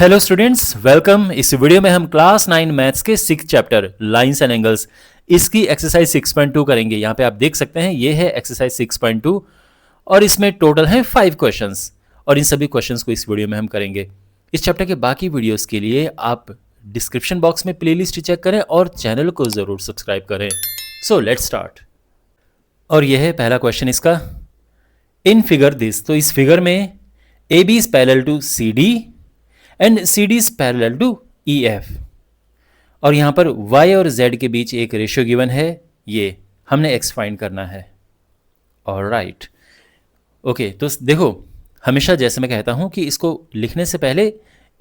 Hello students, welcome. इस video में हम क्लास 9 मैथ्स के 6 चैप्टर लाइंस एंड एंगल्स इसकी एक्सरसाइज 6.2 करेंगे। यहाँ पे आप देख सकते हैं ये है एक्सरसाइज 6.2 और इसमें टोटल है 5 क्वेश्चंस और इन सभी क्वेश्चंस को इस वीडियो में हम करेंगे। इस चैप्टर के बाकी वीडियोस के लिए आप डिस्क्रिप्शन बॉक्स में प्लेलिस्ट चेक करें और चैनल को ज़रूर सब्सक्राइब करें। So let's start. और यह है पहला क्वेश्चन इसका। इन फिगर दिस, तो इस फिगर में A B is parallel to C D and C D is parallel to E F और यहां पर y और z के बीच एक रेशियो गिवन है, ये हमने x फाइंड करना है। Alright, okay. तो देखो, हमेशा जैसे मैं कहता हूं कि इसको लिखने से पहले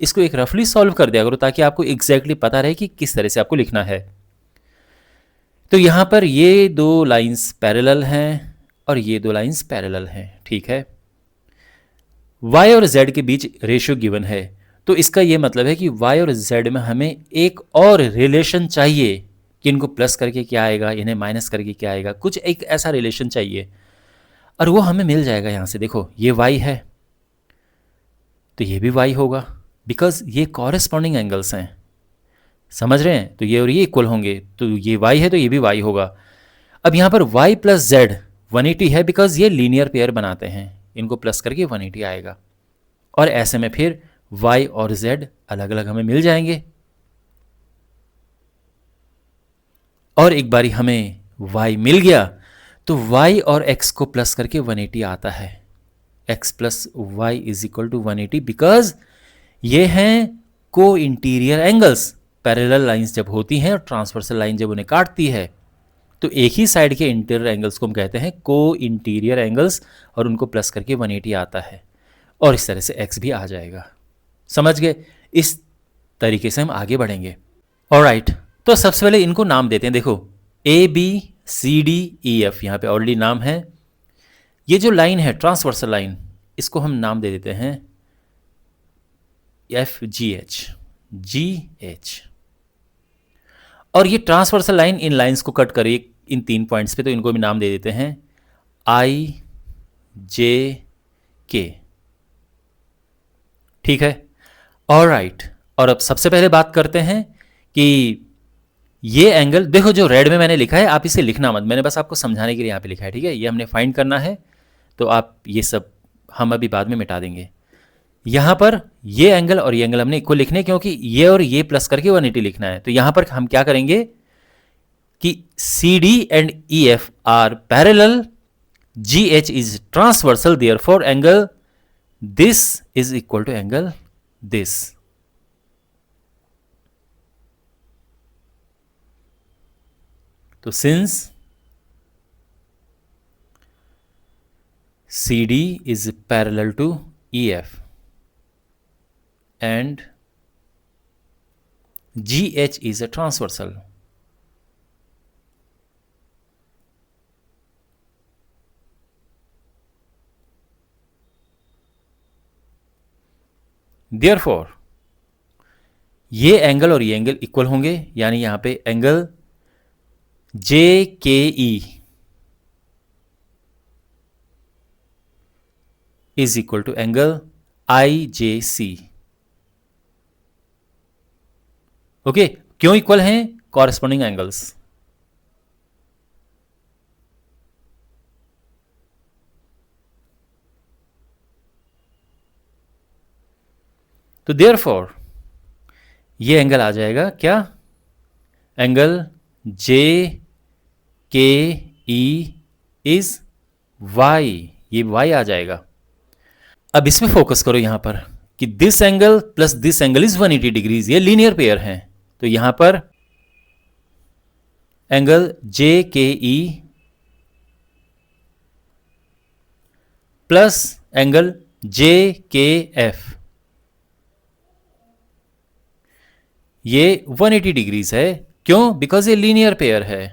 इसको एक रफली सॉल्व कर दिया करो ताकि आपको एग्जैक्टली पता रहे कि किस तरह से आपको लिखना है। तो यहां पर ये दो लाइंस पैरेलल हैं और ये दो लाइंस पैरेलल हैं, ठीक है। y और z के बीच रेशियो गिवन है, तो इसका ये मतलब है कि y और z में हमें एक और रिलेशन चाहिए कि इनको प्लस करके क्या आएगा, इन्हें माइनस करके क्या आएगा, कुछ एक ऐसा रिलेशन चाहिए और वो हमें मिल जाएगा। यहाँ से देखो, ये y है तो ये भी y होगा बिकॉज ये कॉरेस्पॉन्डिंग एंगल्स हैं, समझ रहे हैं। तो ये और ये इक्वल होंगे, तो ये y है तो ये भी y होगा। अब यहाँ पर y प्लस z 180 है बिकॉज ये लीनियर पेयर बनाते हैं, इनको प्लस करके 180 आएगा और ऐसे में फिर y और z अलग अलग हमें मिल जाएंगे और एक बारी हमें y मिल गया तो y और x को प्लस करके 180 आता है। x plus y is equal to 180 because ये हैं को इंटीरियर एंगल्स। पैरेलल लाइंस जब होती हैं और ट्रांसवर्सल लाइन जब उन्हें काटती है तो एक ही साइड के इंटीरियर एंगल्स को हम कहते हैं को इंटीरियर एंगल्स और उनको प्लस करके 180 आता है और इस तरह से x भी आ जाएगा। समझ गए? इस तरीके से हम आगे बढ़ेंगे। ऑलराइट, तो सबसे पहले इनको नाम देते हैं। देखो, A B C D E F यहाँ पे ऑलरेडी नाम है। ये जो लाइन है ट्रांसवर्सल लाइन, इसको हम नाम दे देते हैं एफ जी एच। और ये ट्रांसवर्सल लाइन इन लाइंस को कट करे इन 3 पॉइंट्स पे, तो इनको भी नाम दे देते हैं आई जे के, ठीक है। ऑलराइट, और अब सबसे पहले बात करते हैं कि ये एंगल, देखो जो रेड में मैंने लिखा है आप इसे लिखना मत, मैंने बस आपको समझाने के लिए यहाँ पे लिखा है, ठीक है। ये हमने फाइंड करना है तो आप ये सब हम अभी बाद में मिटा देंगे। यहाँ पर ये एंगल और ये एंगल हमने इक्वल लिखने, क्योंकि ये और ये प्लस करके 180 लिखना है। तो यहाँ पर हम क्या करेंगे कि C D and E F are parallel, G H is transversal, therefore angle this is equal to angle this. तो since C D is parallel to E F and G H is a transversal, therefore ये angle और ये angle equal होंगे, यानी यहां पे angle J K E is equal to angle I J C. Okay, क्यों equal हैं? Corresponding angles. तो देयरफॉर ये एंगल आ जाएगा क्या? Angle J K E is Y, ये वाई आ जाएगा। अब इसमें फोकस करो यहां पर कि this angle plus this angle is 180 degrees, ये लीनियर पेयर हैं। तो यहां पर angle J K E plus angle J के एफ, ये 180 डिग्रीज है। क्यों? बिकॉज ये लीनियर पेयर है।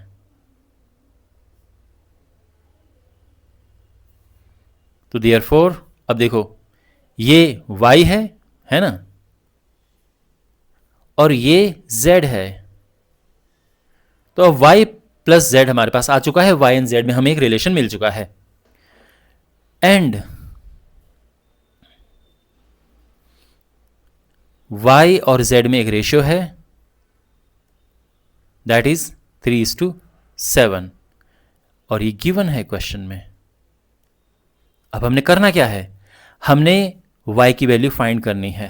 तो देयरफॉर अब देखो, ये y है ना, और ये z है। तो अब y प्लस z हमारे पास आ चुका है, y एंड z में हमें एक रिलेशन मिल चुका है। एंड y और z में एक रेशियो है, दैट इज 3:7, और ये गिवन है क्वेश्चन में। अब हमने करना क्या है, हमने y की वैल्यू फाइंड करनी है।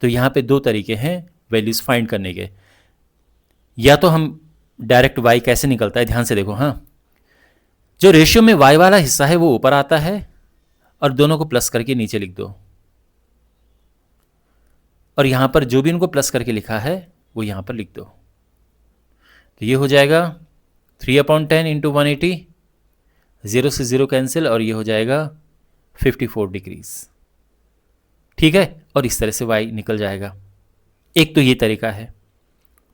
तो यहाँ पे दो तरीके हैं वैल्यूज फाइंड करने के। या तो हम डायरेक्ट y कैसे निकलता है, ध्यान से देखो। हाँ, जो रेशियो में y वाला हिस्सा है वो ऊपर आता है, और दोनों को प्लस करके नीचे लिख दो, और यहां पर जो भी इनको प्लस करके लिखा है वो यहां पर लिख दो। तो ये हो जाएगा 3/10 इंटू 180, 0 से 0 कैंसिल, और ये हो जाएगा 54 डिग्रीज। ठीक है, और इस तरह से y निकल जाएगा। एक तो ये तरीका है।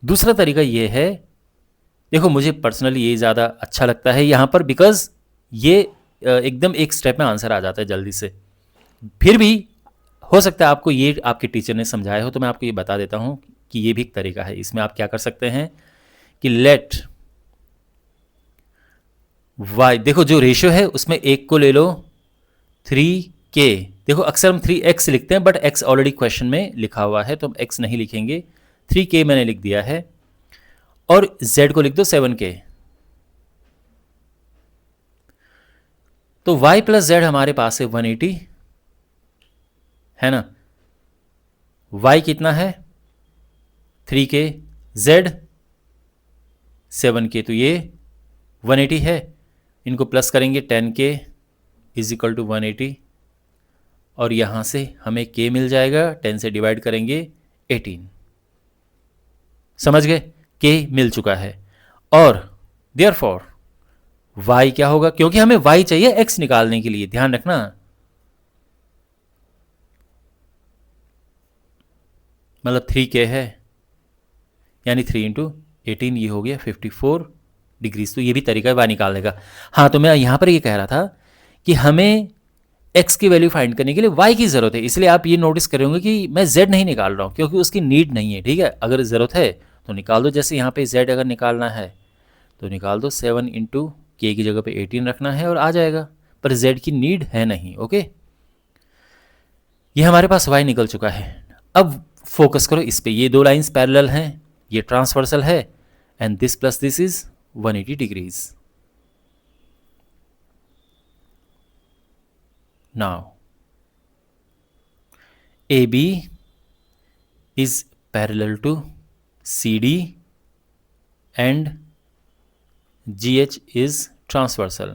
दूसरा तरीका ये है, देखो मुझे पर्सनली ये ज़्यादा अच्छा लगता है यहाँ पर, बिकॉज ये एकदम एक स्टेप में आंसर आ जाता है जल्दी से। फिर भी हो सकता है आपको ये आपके टीचर ने समझाया हो, तो मैं आपको ये बता देता हूँ कि ये भी एक तरीका है। इसमें आप क्या कर सकते हैं कि लेट y, देखो जो रेशियो है उसमें एक को ले लो 3k। देखो अक्सर हम 3x लिखते हैं, बट x ऑलरेडी क्वेश्चन में लिखा हुआ है तो हम x नहीं लिखेंगे, 3k मैंने लिख दिया है, और z को लिख दो 7k। तो y प्लस z हमारे पास है 180, है ना। y कितना है 3k, z 7k, तो ये 180 है। इनको प्लस करेंगे 10k इज इक्वल टू 180, और यहाँ से हमें k मिल जाएगा, 10 से डिवाइड करेंगे 18। समझ गए, k मिल चुका है। और देयरफॉर y क्या होगा, क्योंकि हमें y चाहिए x निकालने के लिए, ध्यान रखना। मतलब 3k है, यानी 3 इंटू 18, ये हो गया 54 डिग्रीज। तो ये भी तरीका है y निकालने का। हाँ, तो मैं यहाँ पर ये कह रहा था कि हमें x की वैल्यू फाइंड करने के लिए y की ज़रूरत है, इसलिए आप ये नोटिस करेंगे कि मैं z नहीं निकाल रहा हूँ, क्योंकि उसकी नीड नहीं है। ठीक है, अगर ज़रूरत है तो निकाल दो। जैसे यहाँ पे z अगर निकालना है तो निकाल दो, 7 इंटू k की जगह पे 18 रखना है और आ जाएगा, पर z की नीड है नहीं। ओके, ये हमारे पास y निकल चुका है। अब फोकस करो इस पे, ये दो लाइंस पैरेलल हैं, ये ट्रांसवर्सल है, and this plus this is 180 degrees. Now AB is parallel to CD and GH is transversal.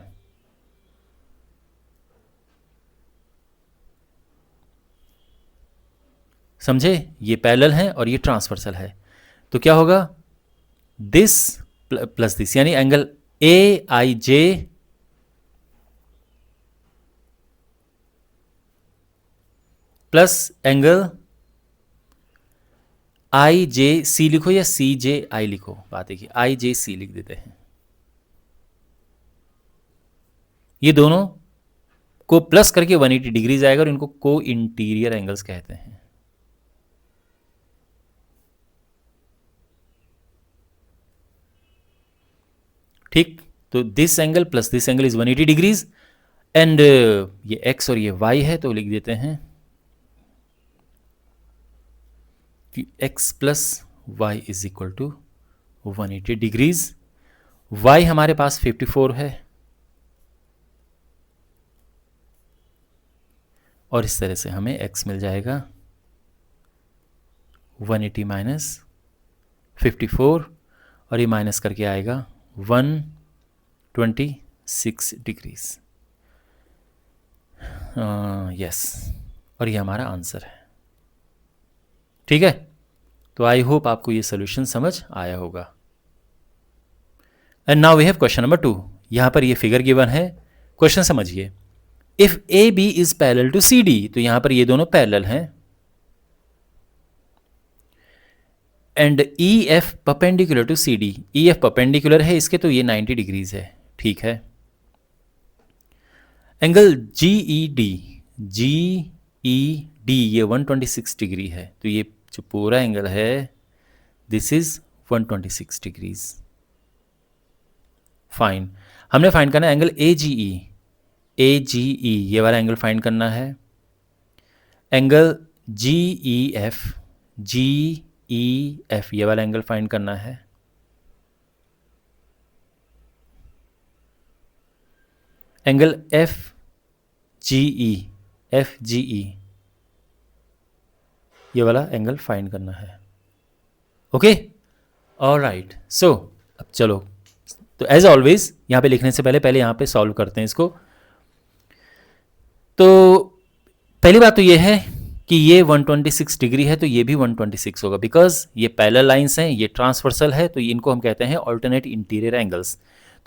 समझे, ये पैरेलल है और ये ट्रांसवर्सल है, तो क्या होगा, दिस प्लस दिस, यानी angle AIJ plus angle IJC लिखो या CJI लिखो, बात देखिए IJC लिख देते हैं। ये दोनों को प्लस करके 180 डिग्रीज आएगा, और इनको को इंटीरियर एंगल्स कहते हैं। ठीक, तो this angle plus this angle is 180 degrees, and ये x और ये y है, तो लिख देते हैं कि x plus Y is equal to 180 degrees. y हमारे पास 54 है, और इस तरह से हमें x मिल जाएगा 180 माइनस 54, और ये माइनस करके आएगा 126 डिग्रीज। यस, और ये हमारा आंसर है। ठीक है, तो आई होप आपको ये सोल्यूशन समझ आया होगा। And now we have question number 2। यहां पर ये फिगर गिवन है, क्वेश्चन समझिए। If A B is parallel to C D, तो यहां पर ये दोनों पैरेलल हैं, and E F perpendicular to C D, E F perpendicular है इसके, तो ये 90 डिग्रीज है। ठीक है, एंगल जी ई डी ये 126 डिग्री है, तो ये जो पूरा एंगल है दिस इज 126 डिग्रीज। फाइन, हमने फाइंड करना है एंगल ए जी ई, ये वाला एंगल फाइंड करना है। Angle G E F GEF, ये वाला एंगल फाइंड करना है। एंगल FGE ये वाला एंगल फाइंड करना है। Okay, alright. सो अब चलो, तो एज ऑलवेज यहाँ पे लिखने से पहले यहाँ पे सॉल्व करते हैं इसको। तो पहली बात तो ये है कि ये 126 डिग्री है, तो ये भी 126 होगा, बिकॉज ये पैरेलल लाइंस हैं, ये ट्रांसवर्सल है, तो इनको हम कहते हैं ऑल्टरनेट इंटीरियर एंगल्स।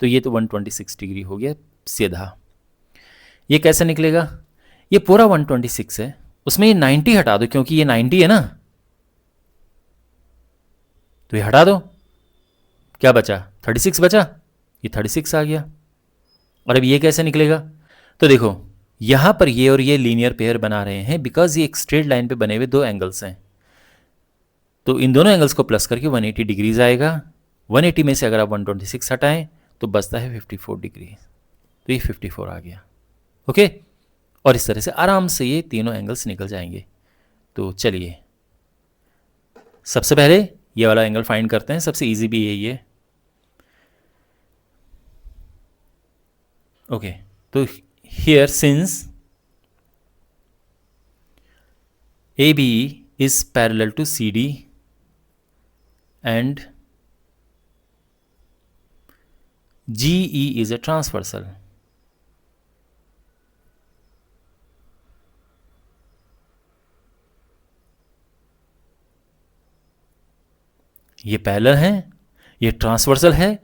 तो ये तो 126 डिग्री हो गया सीधा। ये कैसे निकलेगा? ये पूरा 126 है, उसमें ये 90 हटा दो, क्योंकि ये 90 है ना, तो ये हटा दो, क्या बचा? 36 बचा, ये 36 आ गया। और अब ये कैसे निकलेगा? तो देखो, यहां पर ये और ये लीनियर पेयर बना रहे हैं, बिकॉज ये एक स्ट्रेट लाइन पे बने हुए दो एंगल्स हैं, तो इन दोनों एंगल्स को प्लस करके 180 डिग्रीज आएगा। 180 में से अगर आप 126 हटाएं तो बचता है 54 डिग्री, तो ये 54 आ गया। ओके, और इस तरह से आराम से ये तीनों एंगल्स निकल जाएंगे। तो चलिए सबसे पहले ये वाला एंगल फाइंड करते हैं, सबसे इजी भी यही है। ओके, तो here since AB is parallel to CD and GE is a transversal. ये पैरेलल है, ये ट्रांसवर्सल है,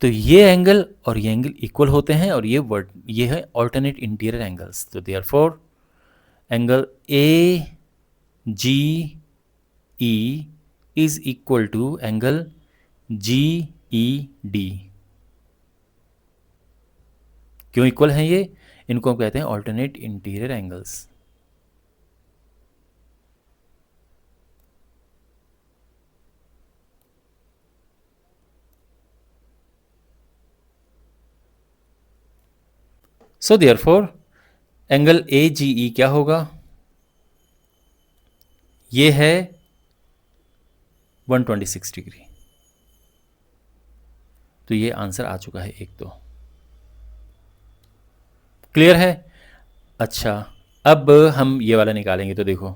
तो ये एंगल और ये एंगल इक्वल होते हैं, और ये है ऑल्टरनेट इंटीरियर एंगल्स। तो therefore angle AGE is equal to angle GED। क्यों इक्वल है ये? इनको हम कहते हैं alternate interior angles. So therefore angle AGE क्या होगा? ये है 126 डिग्री। तो ये आंसर आ चुका है एक। तो क्लियर है? अच्छा, अब हम ये वाला निकालेंगे। तो देखो,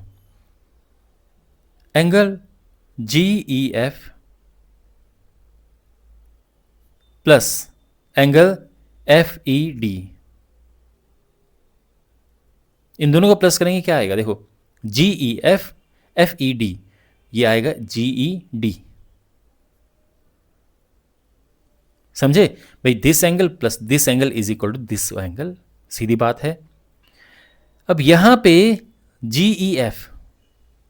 angle GEF plus angle FED, इन दोनों को प्लस करेंगे, क्या आएगा? देखो, GEF FED, ये आएगा GED। समझे भाई? This angle plus this angle is equal to this angle, सीधी बात है। अब यहां पे GEF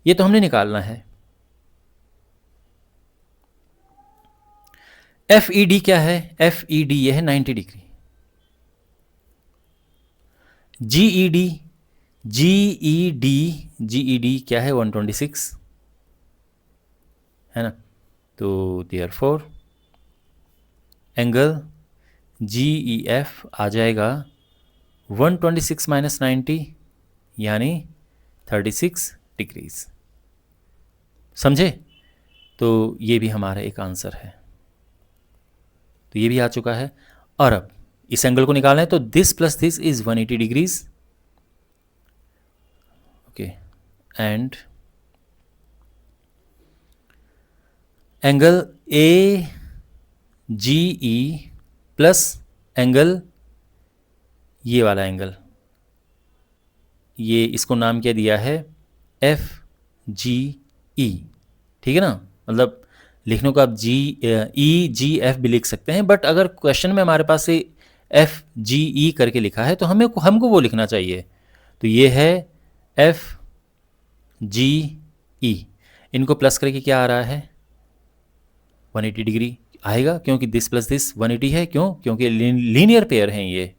ये तो हमने निकालना है। FED क्या है? FED ये है 90 डिग्री। GED क्या है? 126 है ना। तो देयरफॉर एंगल GEF आ जाएगा 126 माइनस 90 यानी 36 डिग्रीज। समझे? तो ये भी हमारा एक आंसर है। तो ये भी आ चुका है। और अब इस एंगल को निकालना है, तो this plus this is 180 degrees. Okay, and angle AGE plus angle ये वाला एंगल, ये इसको नाम क्या दिया है? FGE। ठीक है ना, मतलब लिखने को आप EGF भी लिख सकते हैं, बट अगर क्वेश्चन में हमारे पास से FGE करके लिखा है तो हमको वो लिखना चाहिए। तो ये है FGE, इनको प्लस करके क्या आ रहा है? 180 डिग्री आएगा, क्योंकि दिस प्लस दिस 180 है। क्यों? क्योंकि लीनियर पेयर हैं ये।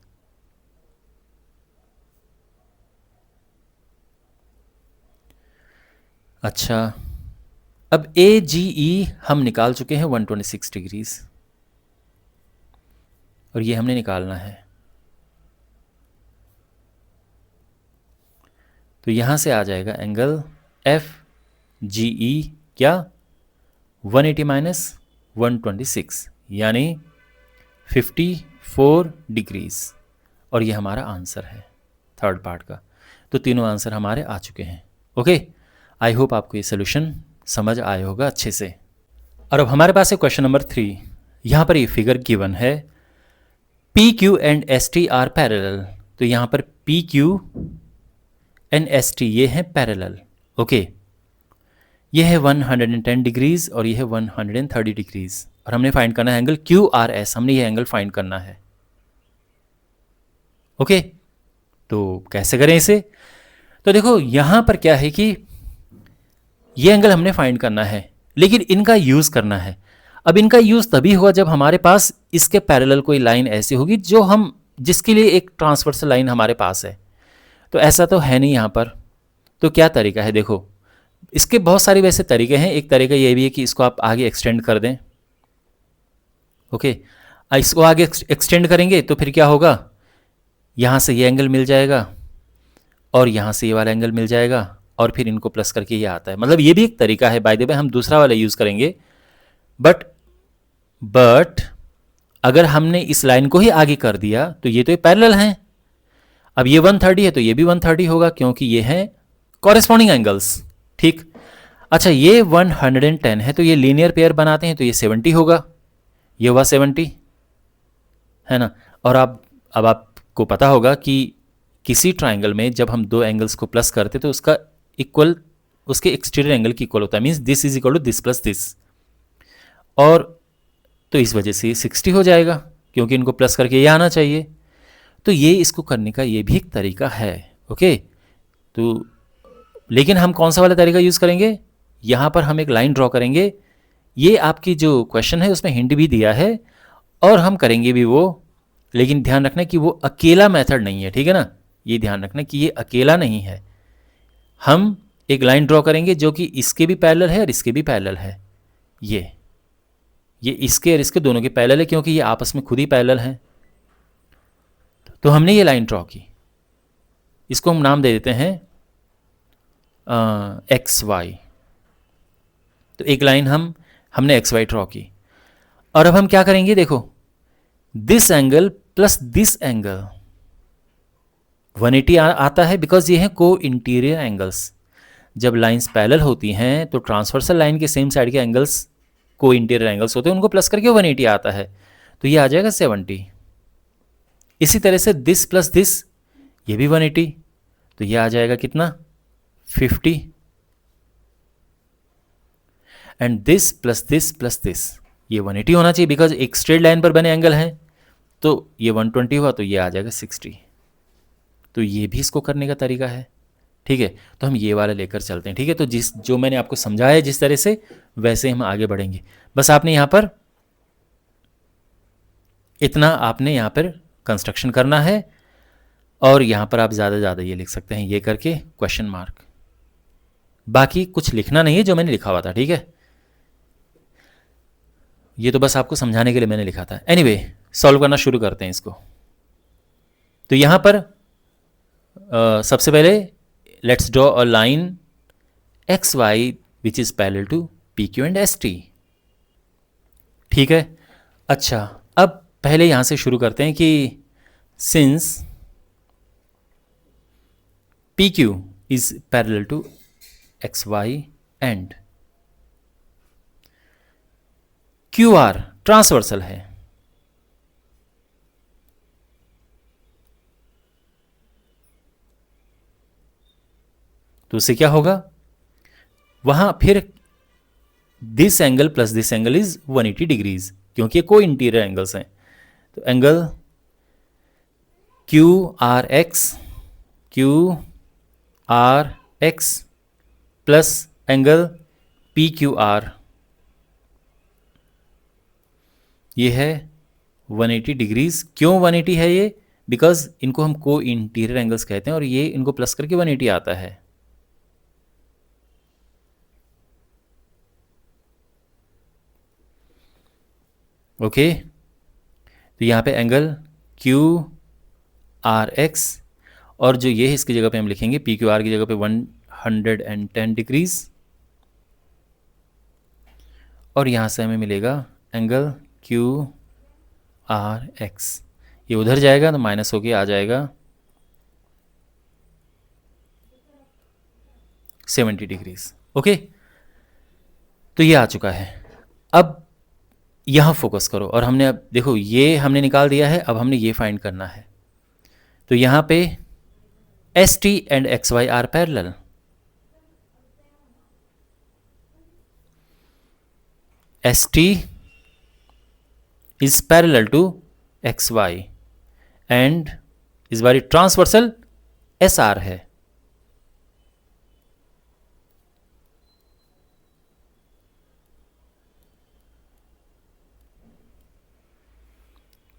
अच्छा, अब AGE हम निकाल चुके हैं 126 डिग्रीज, और ये हमने निकालना है। तो यहां से आ जाएगा एंगल GE क्या 180 माइनस 126 यानी 54 डिग्रीज। और ये हमारा आंसर है थर्ड पार्ट का। तो तीनों आंसर हमारे आ चुके हैं। ओके, आई होप आपको ये सोल्यूशन समझ आया होगा अच्छे से। और अब हमारे पास है क्वेश्चन नंबर 3। यहाँ पर ये फिगर गिवन है PQ and ST are parallel. तो यहाँ पर PQ एंड ST ये हैं पैरेलल। ओके, ये है 110 डिग्रीज और ये है 130 डिग्रीज। और हमने फाइंड करना है एंगल QRS, हमने ये एंगल फाइंड करना है। ओके, तो कैसे करें इसे? तो देखो यहाँ पर क्या है कि ये एंगल हमने फाइंड करना है, लेकिन इनका यूज़ करना है। अब इनका यूज़ तभी होगा जब हमारे पास इसके पैरेलल कोई लाइन ऐसी होगी जो हम जिसके लिए एक ट्रांसवर्सल लाइन हमारे पास है। तो ऐसा तो है नहीं यहाँ पर। तो क्या तरीका है? देखो, इसके बहुत सारे वैसे तरीके हैं। एक तरीका ये भी है कि इसको आप आगे एक्सटेंड कर दें। ओके, इसको आगे एक्सटेंड करेंगे तो फिर क्या होगा, यहाँ से ये एंगल मिल जाएगा और यहाँ से ये वाला एंगल मिल जाएगा और फिर इनको प्लस करके ये आता है। मतलब ये भी एक तरीका है। बाय द वे हम दूसरा वाला यूज़ करेंगे, बट अगर हमने इस लाइन को ही आगे कर दिया तो ये तो पैरेलल हैं। अब ये 130 है तो ये भी 130 होगा क्योंकि ये हैं कॉरेस्पॉन्डिंग एंगल्स। ठीक, अच्छा ये 110 है तो ये लीनियर पेयर बनाते हैं तो ये 70 होगा, ये हुआ 70, है ना। और अब आपको पता होगा कि किसी ट्राइंगल में जब हम दो एंगल्स को प्लस करते तो उसका इक्वल उसके एक्सटीरियर एंगल की इक्वल होता है। Means this is equal to this plus this. और तो इस वजह से 60 हो जाएगा क्योंकि इनको प्लस करके ये आना चाहिए। तो ये इसको करने का ये भी एक तरीका है। ओके, तो लेकिन हम कौन सा वाला तरीका यूज़ करेंगे? यहाँ पर हम एक लाइन ड्रॉ करेंगे। ये आपकी जो क्वेश्चन है उसमें हिंट भी दिया है और हम करेंगे भी वो, लेकिन ध्यान रखना कि वो अकेला मेथड नहीं है। ठीक है ना, ये ध्यान रखना कि ये अकेला नहीं है। हम एक लाइन ड्रॉ करेंगे जो कि इसके भी पैरेलल है और इसके भी पैरेलल है। ये इसके और इसके दोनों के पैरेलल है क्योंकि ये आपस में खुद ही पैरेलल हैं। तो हमने ये लाइन ड्रॉ की, इसको हम नाम दे देते हैं XY। तो एक लाइन हमने XY ड्रॉ की। और अब हम क्या करेंगे? देखो, this angle plus this angle 180 आता है बिकॉज ये है को इंटीरियर एंगल्स। जब लाइंस पैरेलल होती हैं तो ट्रांसवर्सल लाइन के सेम साइड के एंगल्स को इंटीरियर एंगल्स होते हैं, उनको प्लस करके 180 आता है। तो ये आ जाएगा 70। इसी तरह से दिस प्लस दिस ये भी 180, तो ये आ जाएगा कितना 50। एंड दिस प्लस दिस ये 180 होना चाहिए बिकॉज एक स्ट्रेट लाइन पर बने एंगल हैं। तो ये 120 हुआ तो ये आ जाएगा 60। तो ये भी इसको करने का तरीका है। ठीक है, तो हम ये वाला लेकर चलते हैं। ठीक है, तो जो मैंने आपको समझाया है जिस तरह से, वैसे हम आगे बढ़ेंगे। बस आपने यहाँ पर इतना आपने यहाँ पर कंस्ट्रक्शन करना है और यहाँ पर आप ज़्यादा ज़्यादा ये लिख सकते हैं, ये करके क्वेश्चन मार्क। बाकी कुछ लिखना नहीं है जो मैंने लिखा हुआ था। ठीक है, ये तो बस आपको समझाने के लिए मैंने लिखा था। एनीवे, सॉल्व करना शुरू करते हैं इसको। तो यहाँ पर सबसे पहले let's draw a line XY which is parallel to PQ and ST। ठीक है, अच्छा अब पहले यहाँ से शुरू करते हैं कि since PQ is parallel to XY and QR transversal है, तो उससे क्या होगा, वहां फिर this angle plus this angle is 180 degrees क्योंकि को इंटीरियर एंगल्स हैं। तो angle QRX plus angle PQR ये है 180 डिग्रीज। क्यों 180 है ये? बिकॉज इनको हम को इंटीरियर एंगल्स कहते हैं और ये इनको प्लस करके 180 आता है। ओके, तो यहाँ पे एंगल QRX और जो ये है इसकी जगह पे हम लिखेंगे PQR की जगह पे 110 डिग्रीज और यहाँ से हमें मिलेगा एंगल क्यू आर एक्स, ये उधर जाएगा तो माइनस होके आ जाएगा 70 डिग्रीज। ओके, तो ये आ चुका है। अब यहाँ फोकस करो, और हमने अब देखो ये हमने निकाल दिया है, अब हमने ये फाइंड करना है। तो यहाँ पे S T and X Y are parallel, S T is parallel to X Y and इस बारी ट्रांसवर्सल एस आर है।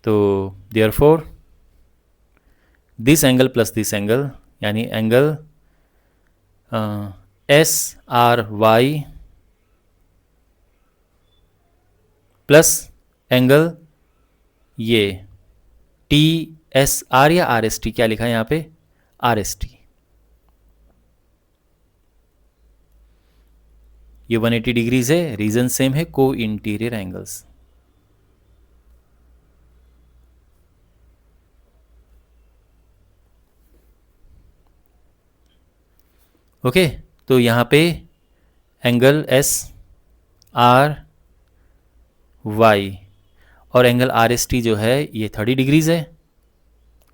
तो therefore this angle plus this angle, यानी angle S R Y plus angle ये टी एस आर या R S T, क्या लिखा है यहाँ पे आर एस टी, ये 180 डिग्रीज है। रीजन सेम है, को इंटीरियर एंगल्स। ओके, तो यहाँ पे एंगल एस आर वाई और एंगल आर एस टी जो है ये 30 डिग्रीज है,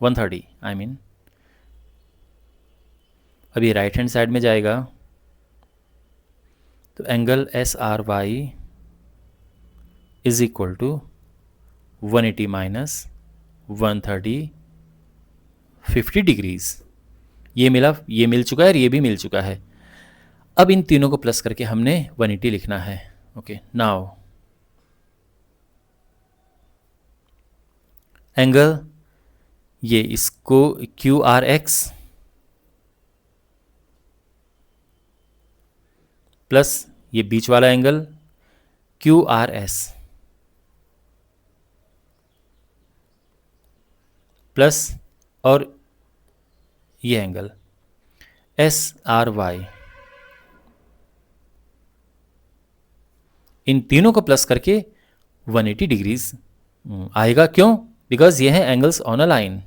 130 आई मीन। अब ये राइट हैंड साइड में जाएगा, तो angle S R Y is equal to 180 minus 130, 50 degrees. ये मिला, ये मिल चुका है और ये भी मिल चुका है। अब इन तीनों को प्लस करके हमने 180 लिखना है। ओके, नाउ एंगल ये इसको क्यू आर एक्स प्लस ये बीच वाला angle Q R S plus और ये एंगल एस आर वाई, इन तीनों को प्लस करके 180 डिग्रीज आएगा। क्यों? बिकॉज ये है एंगल्स ऑन अ लाइन।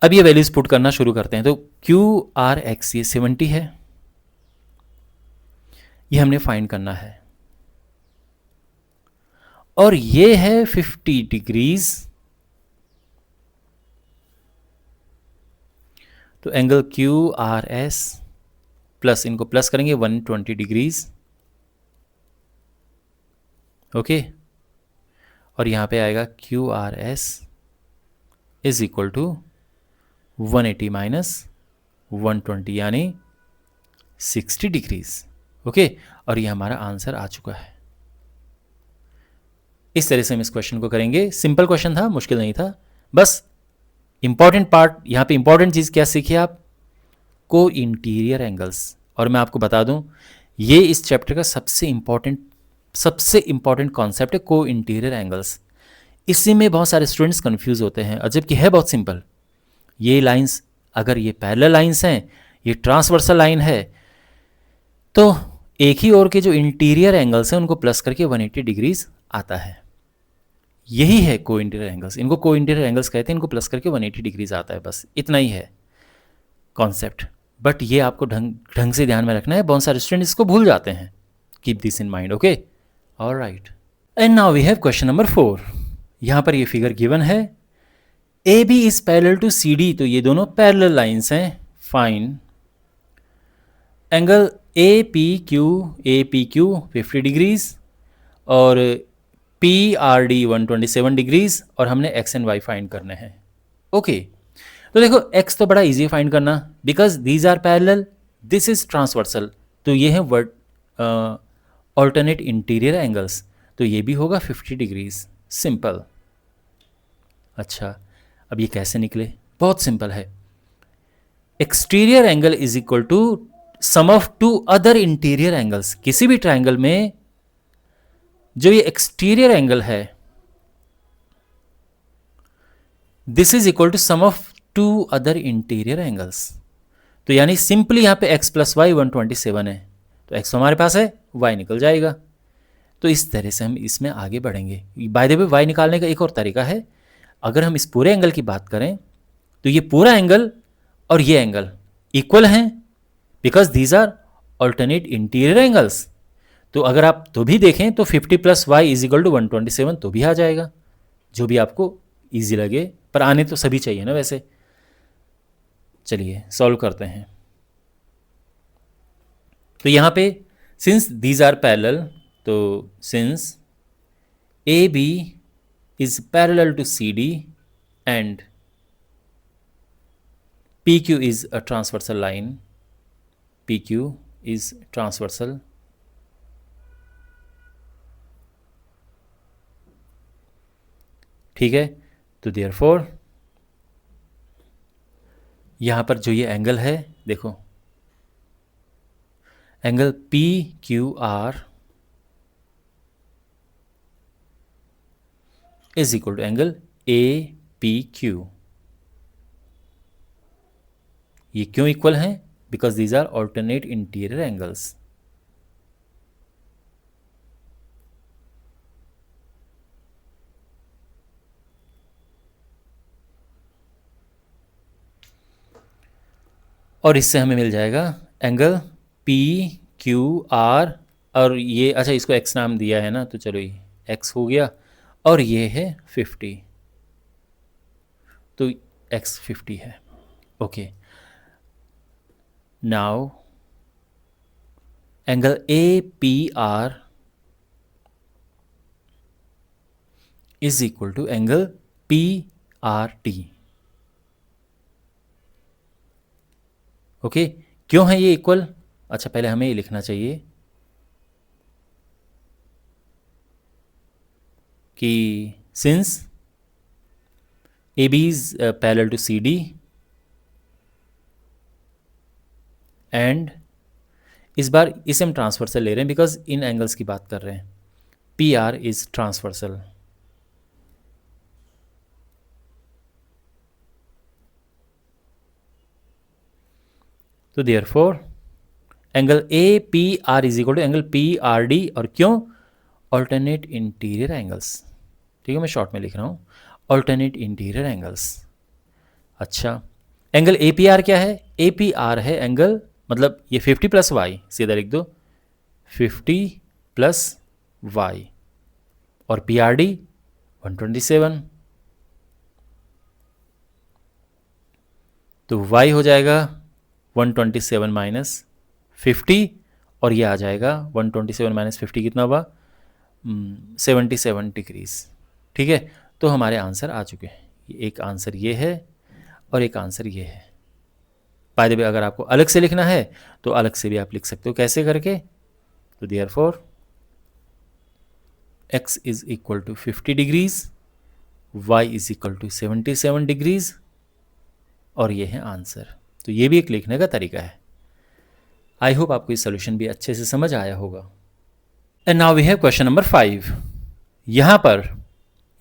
अब ये वैल्यूज पुट करना शुरू करते हैं। तो क्यू आर एक्स ये 70 है, ये हमने फाइंड करना है, और ये है 50 डिग्रीज। तो angle Q R S plus इनको प्लस करेंगे 120 डिग्रीज। ओके, और यहां पे आएगा Q R S is equal to 180 minus 120 यानी 60 डिग्रीज। ओके, और ये हमारा आंसर आ चुका है। इस तरह से हम इस क्वेश्चन को करेंगे। सिंपल क्वेश्चन था, मुश्किल नहीं था। बस इंपॉर्टेंट पार्ट यहाँ पे, इंपॉर्टेंट चीज़ क्या सीखी आप? को इंटीरियर एंगल्स। और मैं आपको बता दूं, ये इस चैप्टर का सबसे इंपॉर्टेंट कॉन्सेप्ट है, को इंटीरियर एंगल्स। इसी में बहुत सारे स्टूडेंट्स कंफ्यूज होते हैं, और जबकि है बहुत सिंपल। ये लाइंस अगर ये पैरेलल लाइंस हैं, ये ट्रांसवर्सल लाइन है, तो एक ही ओर के जो इंटीरियर एंगल्स हैं उनको प्लस करके 180 डिग्रीज आता है। यही है को इंटीरियर एंगल्स। इनको को इंटीरियर एंगल्स कहते हैं, इनको प्लस करके 180 डिग्रीज आता है। बस इतना ही है कॉन्सेप्ट। बट ये आपको ढंग से ध्यान में रखना है, बहुत सारे स्टूडेंट इसको भूल जाते हैं। Keep this in mind. Okay, alright. And now we have question number 4। यहाँ पर ये फिगर गिवन है, A B is parallel to C D. तो ये दोनों पैरेलल लाइंस हैं। Fine angle A P Q 50 degrees और पी आर डी 127 डिग्रीज, और हमने एक्स एंड वाई फाइंड करने हैं। ओके, तो देखो एक्स तो बड़ा इजी फाइंड करना, because these are parallel, this is transversal. तो ये है वर्ड ऑल्टरनेट इंटीरियर एंगल्स, तो ये भी होगा 50 डिग्रीज। सिंपल। अच्छा, अब ये कैसे निकले? बहुत सिंपल है। Exterior angle is equal to sum of two other interior angles. किसी भी ट्राइंगल में जो ये एक्सटीरियर एंगल है, this is equal to sum of two other interior angles. तो यानी सिंपली यहाँ पे x प्लस वाई 127 है, तो x हमारे पास है, y निकल जाएगा। तो इस तरह से हम इसमें आगे बढ़ेंगे। बाय द वे y निकालने का एक और तरीका है, अगर हम इस पूरे एंगल की बात करें तो ये पूरा एंगल और ये एंगल इक्वल हैं, because these are alternate interior angles. तो अगर आप तो भी देखें तो 50 plus Y is equal to 127 तो भी आ जाएगा, जो भी आपको ईजी लगे, पर आने तो सभी चाहिए ना वैसे। चलिए सॉल्व करते हैं। तो यहाँ पे सिंस दीज आर पैरेलल, तो since A B is parallel to C D and P Q is a transversal line, P Q is transversal, ठीक है। तो देयरफॉर यहाँ पर जो ये एंगल है, देखो angle P Q R is equal to angle A P Q. ये क्यों इक्वल हैं? Because these are alternate interior angles. और इससे हमें मिल जाएगा एंगल पी क्यू आर, और ये अच्छा इसको x नाम दिया है ना, तो चलो ये x हो गया, और ये है 50, तो x 50 है। Okay, now angle A P R is equal to angle P R T. Okay, क्यों है ये इक्वल? अच्छा पहले हमें ये लिखना चाहिए कि since A B is parallel to C D and, इस बार इसे हम ट्रांसवर्सल ले रहे हैं बिकॉज इन एंगल्स की बात कर रहे हैं, पी आर इज ट्रांसवर्सल। तो therefore angle A P R is equal to angle P R D, और क्यों? Alternate interior angles. ठीक है, मैं शॉर्ट में लिख रहा हूँ, ऑल्टरनेट इंटीरियर एंगल्स। अच्छा, एंगल ए पी आर क्या है? ए पी आर है एंगल, मतलब ये 50 प्लस वाई, सीधा लिख दो 50 प्लस वाई, और पी आर डी 127, तो वाई हो जाएगा 127 माइनस 50, और ये आ जाएगा 127 माइनस 50 कितना हुआ? 77 डिग्रीज। ठीक है, तो हमारे आंसर आ चुके हैं। एक आंसर ये है और एक आंसर ये है। बाय द वे अगर आपको अलग से लिखना है तो अलग से भी आप लिख सकते हो, कैसे करके? तो therefore x is equal to 50 degrees, y is equal to 77 degrees, और ये है आंसर। तो ये भी एक लिखने का तरीका है। आई होप आपको ये सोल्यूशन भी अच्छे से समझ आया होगा। And now we have question number 5। यहाँ पर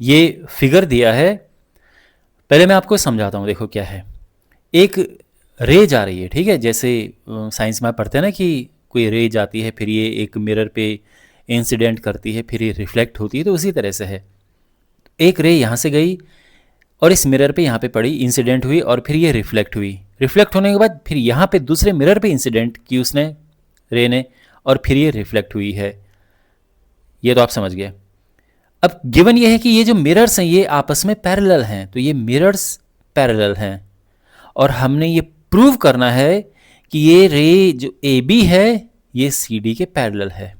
ये फिगर दिया है, पहले मैं आपको समझाता हूँ। देखो क्या है, एक रे जा रही है, ठीक है, जैसे साइंस में पढ़ते हैं ना कि कोई रे जाती है, फिर ये एक मिरर पे इंसिडेंट करती है, फिर ये रिफ्लेक्ट होती है, तो उसी तरह से है। एक रे यहाँ से गई और इस मिरर पे यहाँ पे पड़ी, इंसिडेंट हुई, और फिर ये रिफ्लेक्ट हुई। रिफ्लेक्ट होने के बाद फिर यहाँ पे दूसरे मिरर पे इंसिडेंट की उसने, रे ने, और फिर ये रिफ्लेक्ट हुई है। ये तो आप समझ गए। अब गिवन ये है कि ये जो मिरर्स हैं ये आपस में पैरेलल हैं, तो ये मिरर्स पैरेलल हैं, और हमने ये प्रूव करना है कि ये रे जो ए बी है ये सी डी के पैरेलल है।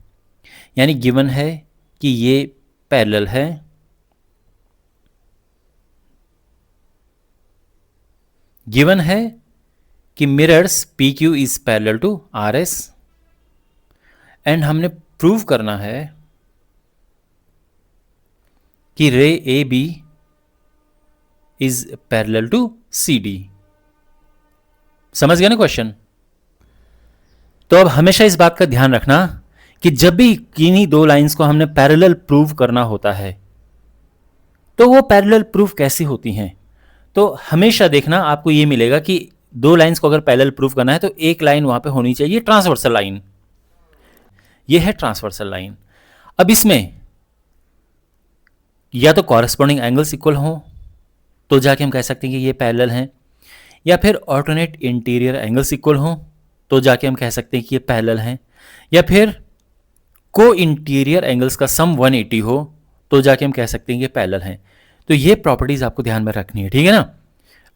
यानी गिवन है कि ये पैरेलल है, गिवन है कि mirrors P Q is parallel to R S, and हमने प्रूव करना है कि ray A B is parallel to C D. समझ गया ना क्वेश्चन? तो अब हमेशा इस बात का ध्यान रखना कि जब भी किन्हीं दो लाइंस को हमने पैरेलल प्रूव करना होता है तो वो पैरेलल प्रूफ कैसी होती हैं। तो हमेशा देखना, आपको ये मिलेगा कि दो लाइंस को अगर पैरेलल प्रूव करना है तो एक लाइन वहां पे होनी चाहिए ट्रांसवर्सल लाइन। ये है ट्रांसवर्सल लाइन। अब इसमें या तो कॉरेस्पॉन्डिंग एंगल्स इक्वल हो तो जाके हम कह सकते हैं कि ये पैरेलल हैं, या फिर ऑल्टरनेट इंटीरियर एंगल्स इक्वल हो तो जाके हम कह सकते हैं कि ये पैरेलल हैं, या फिर को इंटीरियर एंगल्स का सम 180 हो तो जाके हम कह सकते हैं कि ये पैरेलल हैं। तो ये प्रॉपर्टीज आपको ध्यान में रखनी है, ठीक है ना।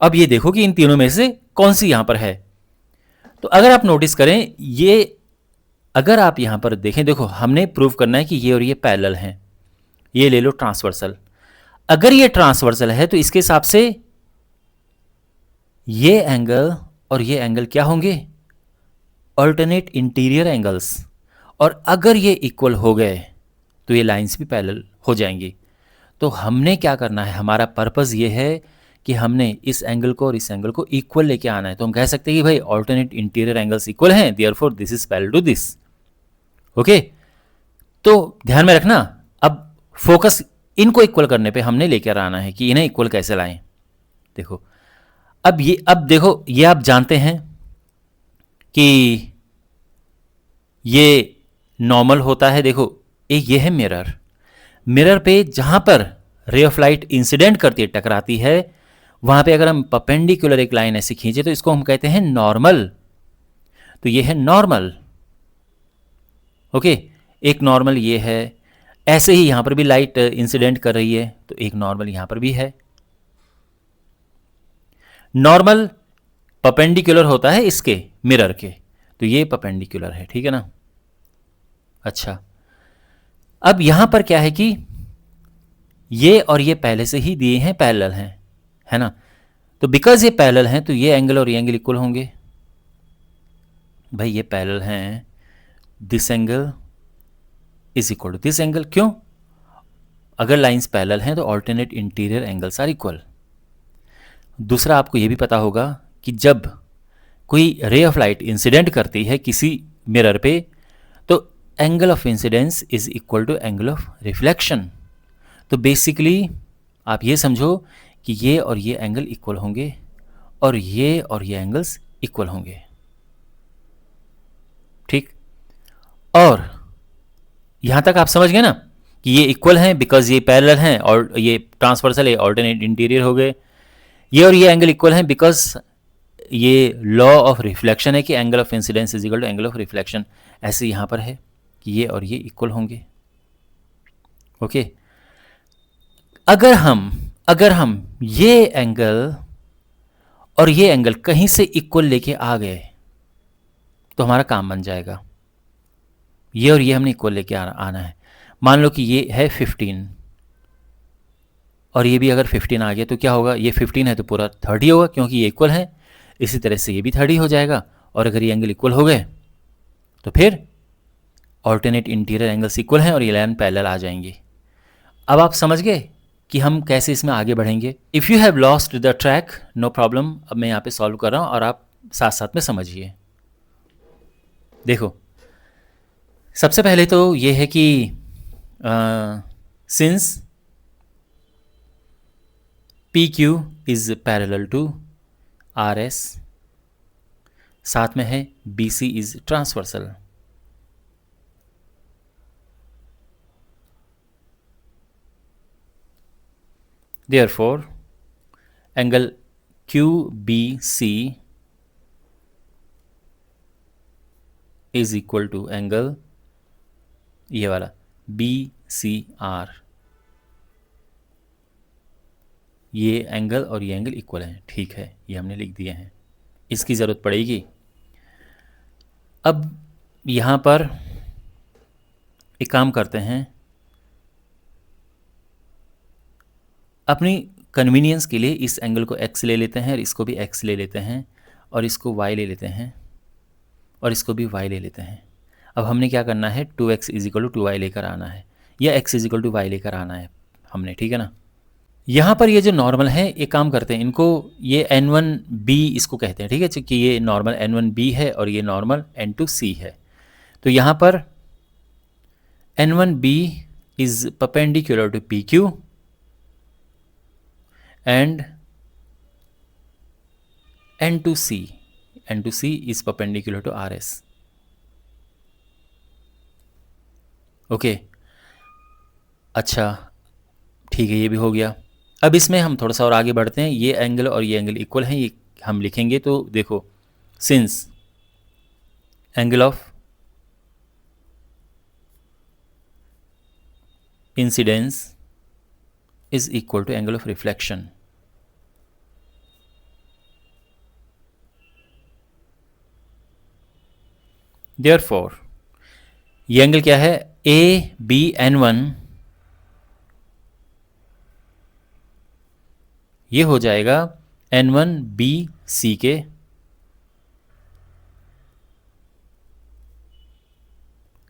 अब ये देखो कि इन तीनों में से कौन सी यहां पर है। तो अगर आप नोटिस करें, ये अगर आप यहां पर देखें, देखो हमने प्रूव करना है कि ये और ये पैरेलल हैं। ये ले लो ट्रांसवर्सल। अगर ये ट्रांसवर्सल है तो इसके हिसाब से ये एंगल और ये एंगल क्या होंगे, अल्टरनेट इंटीरियर एंगल्स। और अगर ये इक्वल हो गए तो ये लाइंस भी पैरेलल हो जाएंगी। तो हमने क्या करना है, हमारा पर्पस ये है कि हमने इस एंगल को और इस एंगल को इक्वल लेके आना है। तो हम कह सकते हैं कि भाई ऑल्टरनेट इंटीरियर एंगल्स इक्वल हैं, therefore this is parallel to this. Okay, तो ध्यान में रखना, अब फोकस इनको इक्वल करने पे हमने लेकर आना है कि इन्हें इक्वल कैसे लाएं। देखो अब देखो, ये आप जानते हैं कि ये नॉर्मल होता है। देखो एक ये है मिरर, मिरर पे जहां पर रे ऑफ लाइट इंसिडेंट करती है, टकराती है, वहां पे अगर हम परपेंडिकुलर एक लाइन ऐसे खींचे तो इसको हम कहते हैं नॉर्मल। तो ये है नॉर्मल। ओके, एक नॉर्मल ये है। ऐसे ही यहां पर भी लाइट इंसिडेंट कर रही है तो एक नॉर्मल यहां पर भी है। नॉर्मल परपेंडिकुलर होता है इसके, मिरर के, तो ये परपेंडिकुलर है, ठीक है ना। अच्छा, अब यहां पर क्या है कि ये और ये पहले से ही दिए हैं पैरेलल हैं, है ना। तो बिकॉज ये पैरेलल हैं तो ये एंगल और ये एंगल इक्वल होंगे। भाई ये पैरेलल हैं, this angle is equal to this angle. क्यों? अगर लाइंस पैरेलल हैं तो alternate interior angles are equal. दूसरा, आपको ये भी पता होगा कि जब कोई रे ऑफ लाइट इंसिडेंट करती है किसी मिरर पे तो angle of incidence is equal to angle of reflection. तो बेसिकली आप ये समझो कि ये और ये एंगल इक्वल होंगे और ये एंगल्स इक्वल होंगे, ठीक। और यहां तक आप समझ गए ना कि ये इक्वल हैं बिकॉज ये पैरेलल हैं और ये ट्रांसवर्सल है, ऑल्टरनेट इंटीरियर हो गए। ये और ये एंगल इक्वल हैं बिकॉज ये लॉ ऑफ रिफ्लेक्शन है कि angle of incidence is equal to angle of reflection. ऐसे यहां पर है कि ये और ये इक्वल होंगे। ओके, अगर हम ये एंगल और ये एंगल कहीं से इक्वल लेके आ गए तो हमारा काम बन जाएगा। ये और ये हमने इक्वल लेके आना है। मान लो कि ये है 15 और ये भी अगर 15 आ गया तो क्या होगा, ये 15 है तो पूरा 30 होगा क्योंकि ये इक्वल है। इसी तरह से ये भी 30 हो जाएगा। और अगर ये एंगल इक्वल हो गए तो फिर ऑल्टरनेट इंटीरियर एंगल्स इक्वल हैं और ये लाइन पैरेलल आ जाएंगी। अब आप समझ गए कि हम कैसे इसमें आगे बढ़ेंगे। If you have lost the track, no problem, अब मैं यहाँ पे सॉल्व कर रहा हूँ और आप साथ साथ में समझिए। देखो सबसे पहले तो ये है कि since PQ is parallel to RS, साथ में है BC is transversal. Therefore, angle QBC is equal to angle ये वाला BCR। ये एंगल और ये एंगल इक्वल हैं, ठीक है, ये हमने लिख दिए हैं, इसकी ज़रूरत पड़ेगी। अब यहाँ पर एक काम करते हैं, अपनी कन्वीनियंस के लिए इस एंगल को x ले लेते हैं और इसको भी x ले लेते हैं और इसको y ले लेते हैं और इसको भी y ले लेते हैं। अब हमने क्या करना है, 2x is equal to 2y लेकर आना है या x is equal to y लेकर आना है हमने, ठीक है ना। यहाँ पर ये जो नॉर्मल है, एक काम करते हैं, इनको ये N1B इसको कहते हैं, ठीक है, कि ये नॉर्मल N1B है और ये नॉर्मल N2C है। तो यहाँ पर N1B is perpendicular to PQ and N2C N two C is perpendicular to R S. Okay, अच्छा ठीक है, ये भी हो गया। अब इसमें हम थोड़ा सा और आगे बढ़ते हैं। ये एंगल और ये एंगल इक्वल हैं, ये हम लिखेंगे। तो देखो, since angle of incidence is equal to angle of reflection, therefore ये एंगल क्या है, ए बी एन वन, ये हो जाएगा एन वन बी सी के,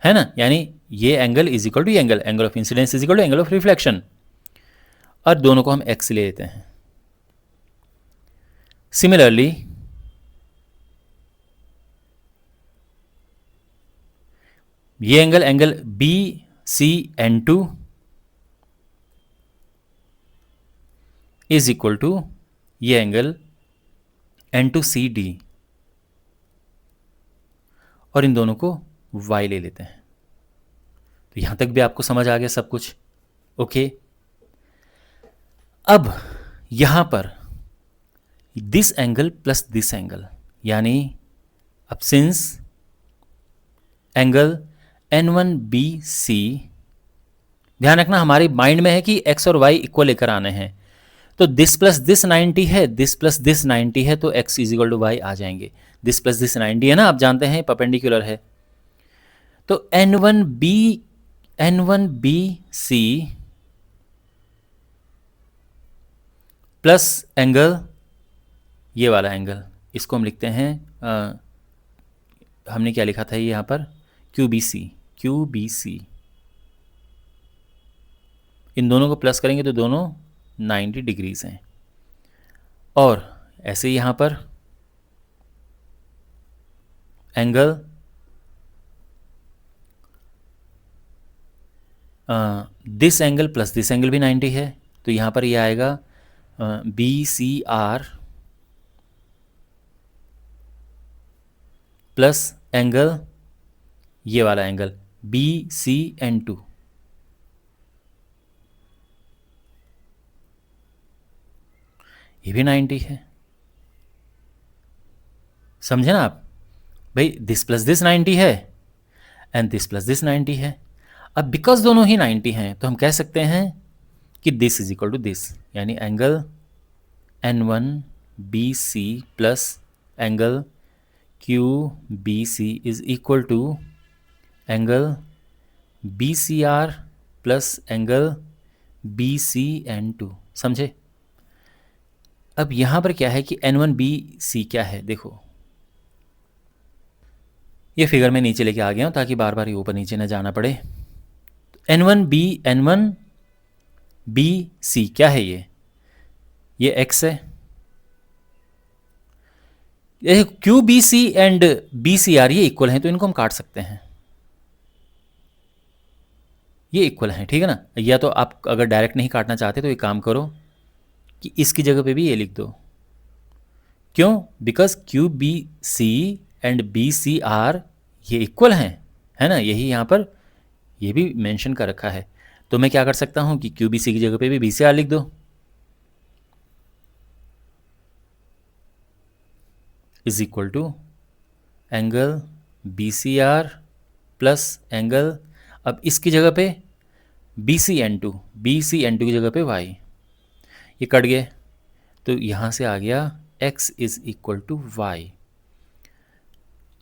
है ना। यानी ये एंगल इज इक्वल टू ये angle, angle of incidence is equal to angle of reflection, और दोनों को हम एक्स ले लेते हैं। सिमिलरली ये angle, angle B C N two is equal to ये angle N two C D, और इन दोनों को y ले लेते हैं। तो यहां तक भी आपको समझ आ गया सब कुछ। ओके, अब यहां पर this angle plus this angle, यानी अब सिंस एंगल N1BC, ध्यान रखना हमारे माइंड में है कि x और y इक्वल लेकर आने हैं, तो दिस प्लस दिस 90 है, दिस प्लस दिस 90 है, तो x is equal to Y आ जाएंगे। दिस प्लस दिस 90 है ना, आप जानते हैं परपेंडिकुलर है। तो N1BC प्लस एंगल, ये वाला एंगल, इसको हम लिखते हैं हमने क्या लिखा था ये यहाँ पर, QBC। इन दोनों को प्लस करेंगे तो दोनों 90 डिग्रीज हैं। और ऐसे ही यहाँ पर angle this angle plus this angle भी 90 है, तो यहाँ पर ये आएगा BCR प्लस एंगल, ये वाला एंगल BCN2। ये भी 90 है, समझे ना आप भाई। दिस प्लस दिस 90 है एंड दिस प्लस दिस 90 है। अब बिकॉज दोनों ही 90 हैं तो हम कह सकते हैं कि this is equal to this, यानी angle N1BC plus angle QBC is equal to angle BCR plus angle BCN2। समझे। अब यहां पर क्या है कि N1BC क्या है, देखो ये फिगर में नीचे लेके आ गया हूं ताकि बार बार ये ऊपर नीचे ना जाना पड़े। N1BC क्या है, ये x है। ये QBC एंड BCR ये इक्वल हैं, तो इनको हम काट सकते हैं, ये इक्वल हैं, ठीक है ना। या तो आप अगर डायरेक्ट नहीं काटना चाहते तो एक काम करो कि इसकी जगह पे भी ये लिख दो। क्यों? बिकॉज QBC एंड BCR ये इक्वल हैं, है ना, यही यहाँ पर ये भी मेंशन कर रखा है। तो मैं क्या कर सकता हूँ कि QBC की जगह पे भी BCR लिख दो, is equal to angle BCR plus angle, अब इसकी जगह पे BCN2 की जगह पे y, ये कट गए तो यहाँ से आ गया x is equal to Y.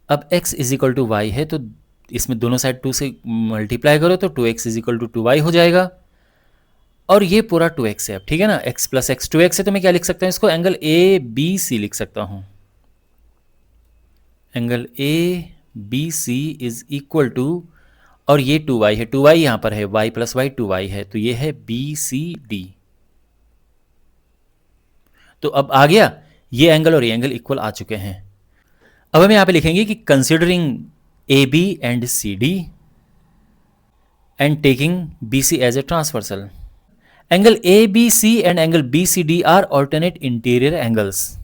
अब x is equal to Y है तो इसमें दोनों साइड 2 से मल्टीप्लाई करो तो 2x is equal to 2y हो जाएगा, और ये पूरा 2x है अब, ठीक है ना। x प्लस एक्स 2x है, तो मैं क्या लिख सकता हूँ इसको, एंगल ABC लिख सकता हूँ। Angle ABC is equal to, और ये 2y है, 2y यहाँ पर है, y प्लस वाई 2y है, तो ये है BCD। तो अब आ गया ये एंगल और ये एंगल इक्वल आ चुके हैं। अब हम यहाँ पे लिखेंगे कि considering AB and CD and taking BC as a transversal, angle ABC and angle BCD are alternate interior angles.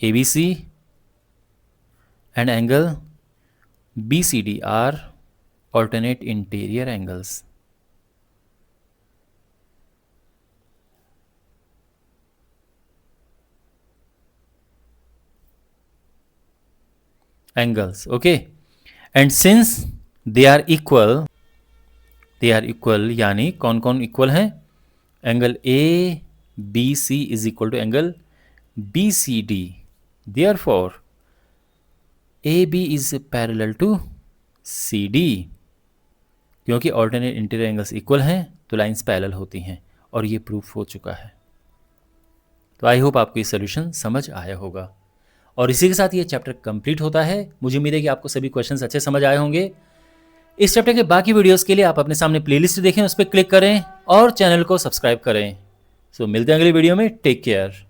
ABC and angle BCD are alternate interior angles. Angles, okay. And since they are equal, यानी कौन कौन equal हैं? Angle A B C is equal to angle B C D, therefore A B is parallel to C D. क्योंकि alternate interior angles equal हैं तो lines parallel होती हैं, और ये प्रूफ हो चुका है। तो आई होप आपको ये सोल्यूशन समझ आया होगा, और इसी के साथ ये चैप्टर कंप्लीट होता है। मुझे उम्मीद है कि आपको सभी क्वेश्चंस अच्छे समझ आए होंगे। इस चैप्टर के बाकी वीडियोस के लिए आप अपने सामने प्लेलिस्ट देखें, उस पर क्लिक करें और चैनल को सब्सक्राइब करें। सो मिलते हैं अगली वीडियो में। Take care.